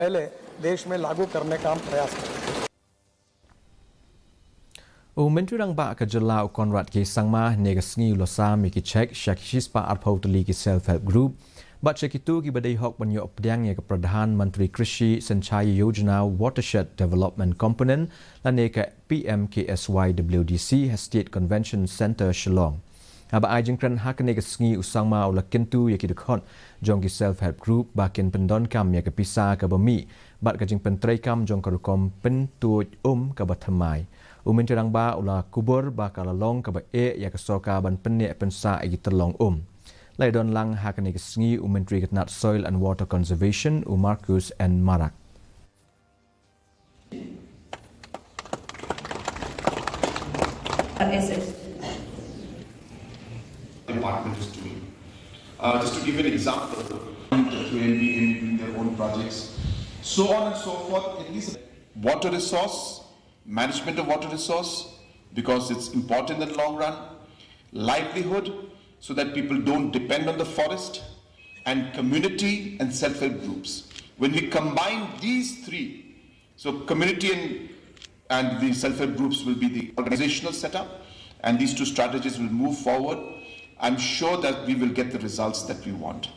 पहले देश में लागू करने का हम प्रयास करें। Myntri Rangbah ke Jylla konrad ki sangma nega sngi ulosa mi ki Cheque Shakispa arpau Tylli ki self-help group. But Cheque ki badai hok banyo opdiang ya ke Pradhan Myntri Krishi Sanchaya Yojana Watershed Development Component la nega PMKSY WDC State Convention Center Shillong. Aba ajeng kran hak nega sngi usangma ula kentu ya ki dekon jong ki self-help group bakin pendon kam ya ke pisa ke bami bat ka jeng pentrai kam jong karukom pentuj ke bathamai. Myntri Rangbah ula kubur bakal long ke bae ya ke soka ban penek pensa igi terlong Lai don lang hak ni kesngi Myntri Ketnat Soil and Water Conservation Marcus and Marak. Department is doing. Just to give you an example, doing their own projects, so on and so forth. At least water resource, management of water resource, because it's important in the long run, livelihood, so that people don't depend on the forest, and community and self-help groups. When we combine these three, so community and the self-help groups will be the organizational setup, and these two strategies will move forward. I'm sure that we will get the results that we want.